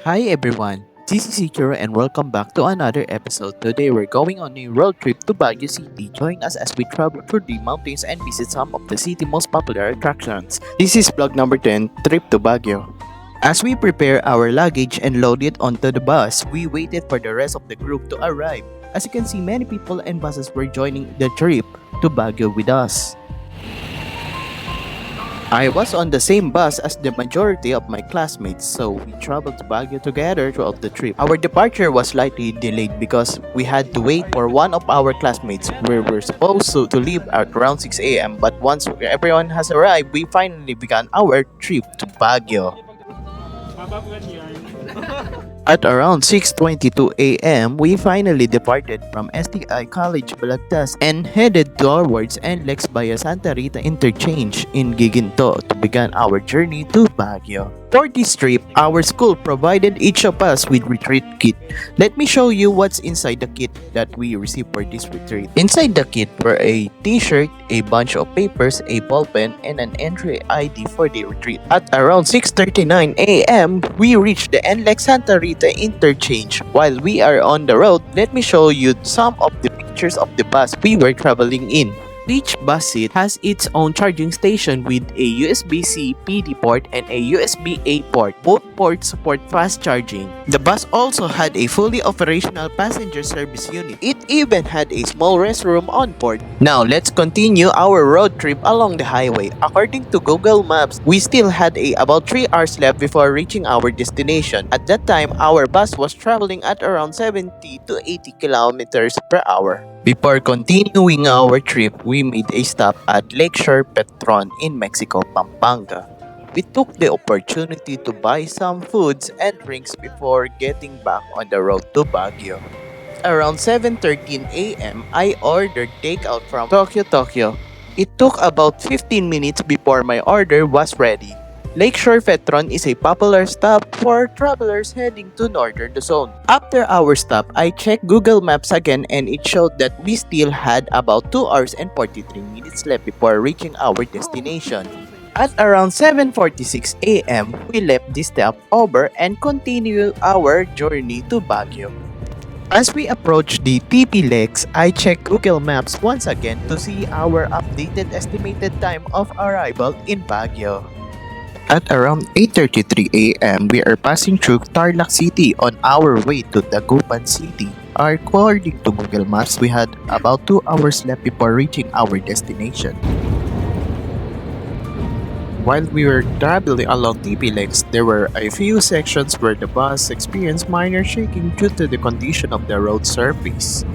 Hi everyone, this is Ichiro and welcome back to another episode. Today we're going on a road trip to Baguio City. Join us as we travel through the mountains and visit some of the city's most popular attractions. This is vlog number 10, Trip to Baguio. As we prepare our luggage and load it onto the bus, we waited for the rest of the group to arrive. As you can see, many people and buses were joining the trip to Baguio with us. I was on the same bus as the majority of my classmates, so we traveled to Baguio together throughout the trip. Our departure was slightly delayed because we had to wait for one of our classmates. We were supposed to leave at around 6 a.m. but once everyone has arrived, we finally began our trip to Baguio. At around 6:22 a.m., we finally departed from STI College Balagtas and headed towards NLEX via Santa Rita Interchange in Giginto to begin our journey to Baguio. For this trip, our school provided each of us with retreat kit. Let me show you what's inside the kit that we received for this retreat. Inside the kit were a t-shirt, a bunch of papers, a ballpen, and an entry ID for the retreat. At around 6:39 a.m., we reached the NLEX Santa Rita Interchange. While we are on the road, let me show you some of the pictures of the bus we were traveling in. Each bus seat has its own charging station with a USB-C PD port and a USB-A port. Both ports support fast charging. The bus also had a fully operational passenger service unit. It even had a small restroom on board. Now let's continue our road trip along the highway. According to Google Maps, we still had about 3 hours left before reaching our destination. At that time, our bus was traveling at around 70 to 80 kilometers per hour. Before continuing our trip, we made a stop at Lakeshore Petron in Mexico, Pampanga. We took the opportunity to buy some foods and drinks before getting back on the road to Baguio. Around 7:13 a.m., I ordered takeout from Tokyo. It took about 15 minutes before my order was ready. Lakeshore Petron is a popular stop for travelers heading to Northern Luzon. After our stop, I checked Google Maps again and it showed that we still had about 2 hours and 43 minutes left before reaching our destination. At around 7:46 a.m., we left this stopover and continued our journey to Baguio. As we approach the TPLEX, I checked Google Maps once again to see our updated estimated time of arrival in Baguio. At around 8:33 a.m., we are passing through Tarlac City on our way to Dagupan City. According to Google Maps, we had about 2 hours left before reaching our destination. While we were traveling along TPLEX, there were a few sections where the bus experienced minor shaking due to the condition of the road surface.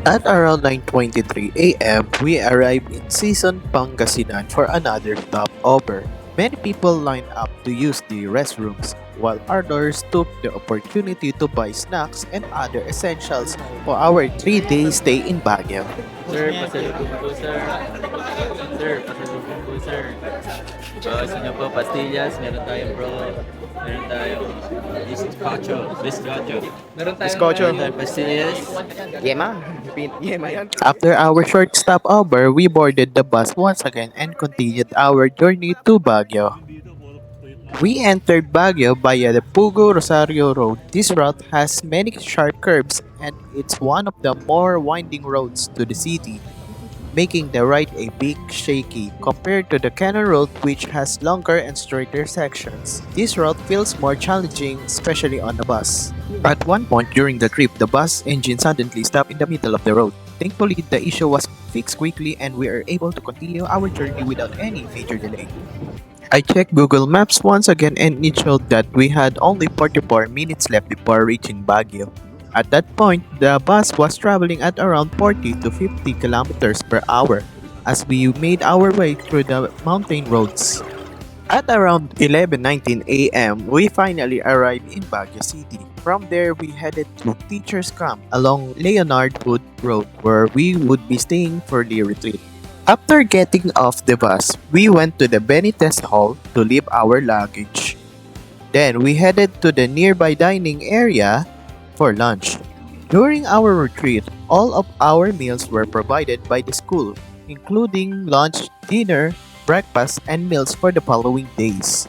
At around 9:23 a.m., we arrived in Season, Pangasinan for another stopover. Many people lined up to use the restrooms, while others took the opportunity to buy snacks and other essentials for our 3-day stay in Baguio. Sir, pasalubong po, sir. Sir, pasalubong po, sir. Gusto nyo po, pastillas, meron tayong bro. Meron tayong bizcocho. Bizcocho. Meron tayong pastillas. Yema. Yema yan. After our short stopover, we boarded the bus once again and continued our journey to Baguio. We entered Baguio via the Pugo Rosario Road. This route has many sharp curves and it's one of the more winding roads to the city, making the ride a bit shaky compared to the Cannon Road which has longer and straighter sections. This route feels more challenging, especially on a bus. At one point during the trip, the bus engine suddenly stopped in the middle of the road. Thankfully, the issue was fixed quickly and we are able to continue our journey without any major delay. I checked Google Maps once again and it showed that we had only 44 minutes left before reaching Baguio. At that point, the bus was traveling at around 40 to 50 kilometers per hour as we made our way through the mountain roads. At around 11:19 a.m., we finally arrived in Baguio City. From there, we headed to Teachers Camp along Leonard Wood Road where we would be staying for the retreat. After getting off the bus, we went to the Benitez Hall to leave our luggage. Then we headed to the nearby dining area for lunch. During our retreat, all of our meals were provided by the school, including lunch, dinner, breakfast, and meals for the following days.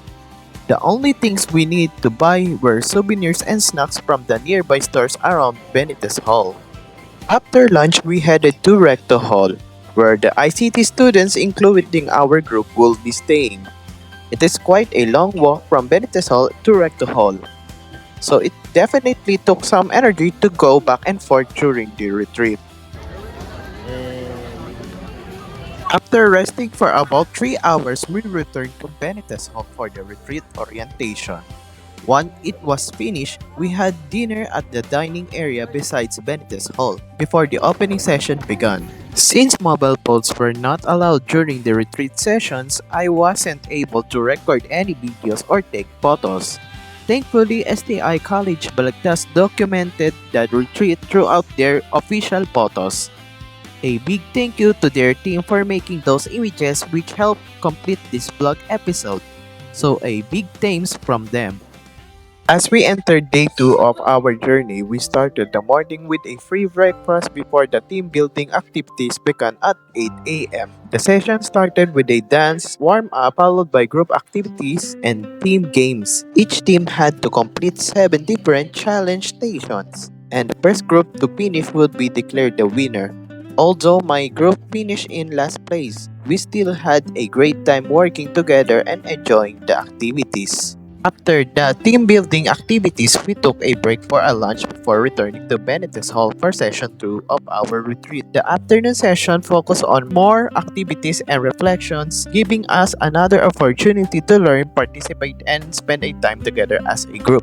The only things we need to buy were souvenirs and snacks from the nearby stores around Benitez Hall. After lunch, we headed to Recto Hall, where the ICT students, including our group, will be staying. It is quite a long walk from Benitez Hall to Recto Hall, so it definitely took some energy to go back and forth during the retreat. After resting for about 3 hours, we returned to Benitez Hall for the retreat orientation. Once it was finished, we had dinner at the dining area besides Benitez Hall before the opening session began. Since mobile phones were not allowed during the retreat sessions, I wasn't able to record any videos or take photos. Thankfully, STI College Balagtas documented the retreat throughout their official photos. A big thank you to their team for making those images which helped complete this vlog episode. So a big thanks from them. As we entered day 2 of our journey, we started the morning with a free breakfast before the team building activities began at 8 a.m. The session started with a dance warm-up followed by group activities and team games. Each team had to complete 7 different challenge stations, and the first group to finish would be declared the winner. Although my group finished in last place, we still had a great time working together and enjoying the activities. After the team building activities, we took a break for a lunch before returning to Benitez Hall for session 2 of our retreat. The afternoon session focused on more activities and reflections, giving us another opportunity to learn, participate, and spend a time together as a group.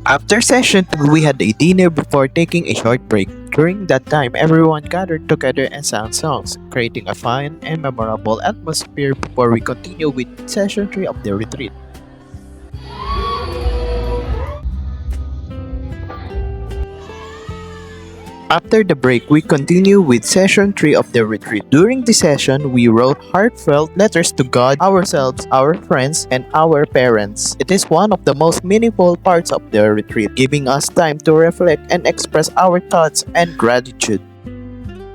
After session 2, we had a dinner before taking a short break. During that time, everyone gathered together and sang songs, creating a fun and memorable atmosphere before we continue with session 3 of the retreat. After the break, we continue with session 3 of the retreat. During the session, we wrote heartfelt letters to God, ourselves, our friends, and our parents. It is one of the most meaningful parts of the retreat, giving us time to reflect and express our thoughts and gratitude.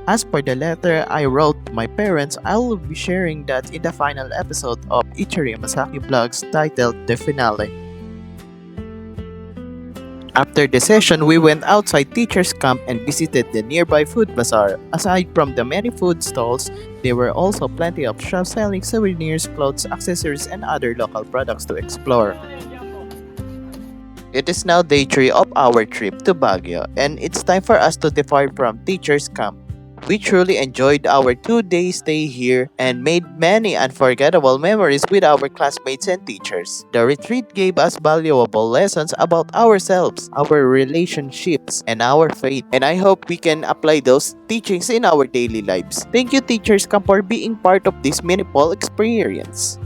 As for the letter I wrote to my parents, I will be sharing that in the final episode of Ichiro Yamazaki Vlogs titled The Finale. After the session, we went outside teachers' camp and visited the nearby food bazaar. Aside from the many food stalls, there were also plenty of shops selling souvenirs, clothes, accessories, and other local products to explore. It is now day 3 of our trip to Baguio, and it's time for us to depart from teachers' camp. We truly enjoyed our 2-day stay here and made many unforgettable memories with our classmates and teachers. The retreat gave us valuable lessons about ourselves, our relationships, and our faith, and I hope we can apply those teachings in our daily lives. Thank you, Teachers Camp, for being part of this meaningful experience.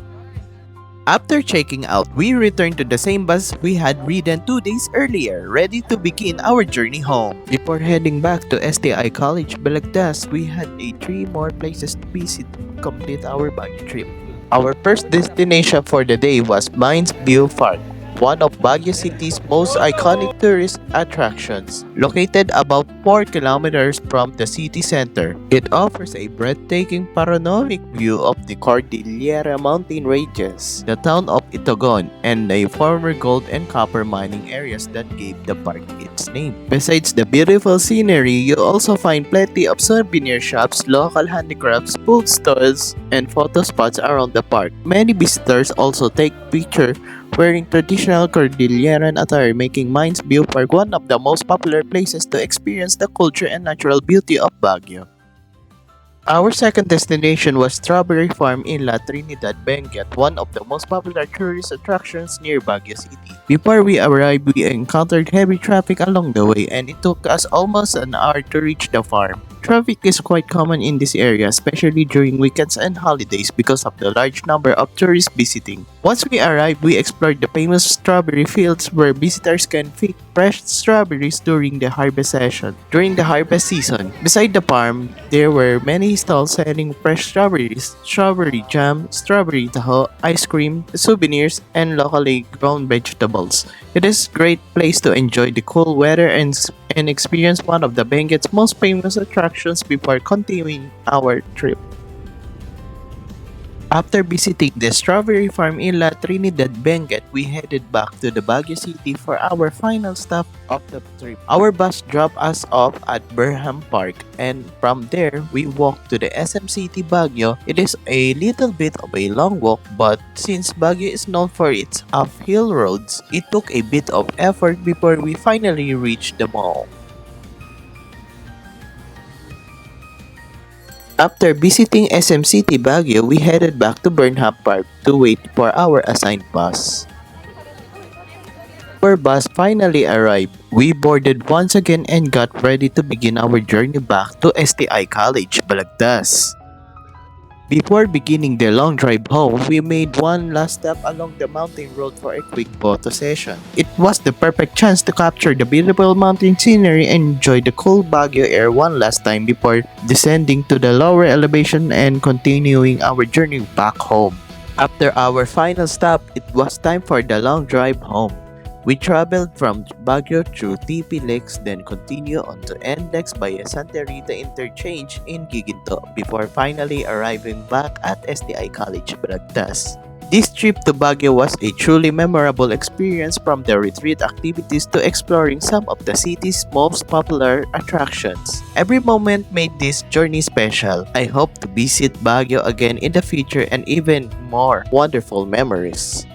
After checking out, we returned to the same bus we had ridden 2 days earlier, ready to begin our journey home. Before heading back to STI College Balagtas, we had 3 more places to visit to complete our Baguio trip. Our first destination for the day was Mines View Park, one of Baguio City's most iconic tourist attractions. Located about 4 kilometers from the city center, it offers a breathtaking panoramic view of the Cordillera mountain ranges, the town of Itogon, and the former gold and copper mining areas that gave the park its name. Besides the beautiful scenery, you also find plenty of souvenir shops, local handicrafts, food stalls, and photo spots around the park. Many visitors also take pictures wearing traditional Cordilleran attire, making Mines View Park one of the most popular places to experience the culture and natural beauty of Baguio. Our second destination was Strawberry Farm in La Trinidad, Benguet, one of the most popular tourist attractions near Baguio City. Before we arrived, we encountered heavy traffic along the way, and it took us almost an hour to reach the farm. Traffic is quite common in this area, especially during weekends and holidays because of the large number of tourists visiting. Once we arrived, we explored the famous strawberry fields where visitors can pick fresh strawberries during the harvest season. Beside the farm, there were many stalls selling fresh strawberries, strawberry jam, strawberry taho, ice cream, souvenirs, and locally grown vegetables. It is a great place to enjoy the cool weather and experience one of the Benguet's most famous attractions before continuing our trip. After visiting the strawberry farm in La Trinidad, Benguet, we headed back to the Baguio City for our final stop of the trip. Our bus dropped us off at Burnham Park, and from there, we walked to the SM City Baguio. It is a little bit of a long walk, but since Baguio is known for its uphill roads, it took a bit of effort before we finally reached the mall. After visiting SM City Baguio, we headed back to Burnham Park to wait for our assigned bus. Our bus finally arrived. We boarded once again and got ready to begin our journey back to STI College Balagtas. Before beginning the long drive home, we made one last stop along the mountain road for a quick photo session. It was the perfect chance to capture the beautiful mountain scenery and enjoy the cool Baguio air one last time before descending to the lower elevation and continuing our journey back home. After our final stop, it was time for the long drive home. We traveled from Baguio through TPLEX, then continue on to NLEX via Santa Rita Interchange in Giginto before finally arriving back at STI College Balagtas. This trip to Baguio was a truly memorable experience, from the retreat activities to exploring some of the city's most popular attractions. Every moment made this journey special. I hope to visit Baguio again in the future and even more wonderful memories.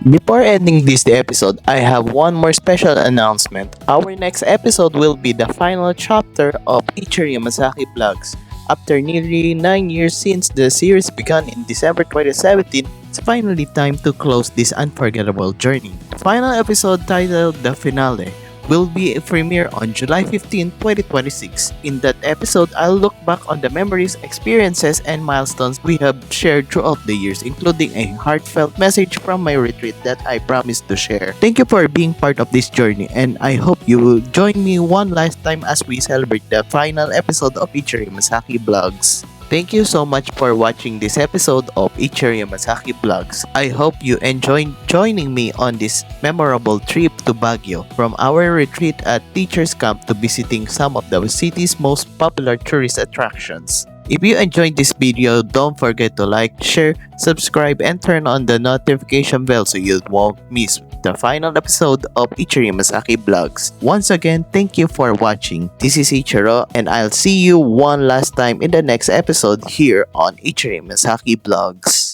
Before ending this episode, I have one more special announcement. Our next episode will be the final chapter of Ichiro Yamazaki Vlogs. After nearly 9 years since the series began in December 2017, it's finally time to close this unforgettable journey. The final episode, titled The Finale, will be a premiere on July 15, 2026. In that episode, I'll look back on the memories, experiences, and milestones we have shared throughout the years, including a heartfelt message from my retreat that I promised to share. Thank you for being part of this journey, and I hope you will join me one last time as we celebrate the final episode of Ichiro Yamazaki Vlogs. Thank you so much for watching this episode of Ichiro Yamazaki Vlogs. I hope you enjoyed joining me on this memorable trip to Baguio, from our retreat at Teachers Camp to visiting some of the city's most popular tourist attractions. If you enjoyed this video, don't forget to like, share, subscribe, and turn on the notification bell so you won't miss the final episode of Ichiro Yamazaki Vlogs. Once again, thank you for watching. This is Ichiro, and I'll see you one last time in the next episode here on Ichiro Yamazaki Vlogs.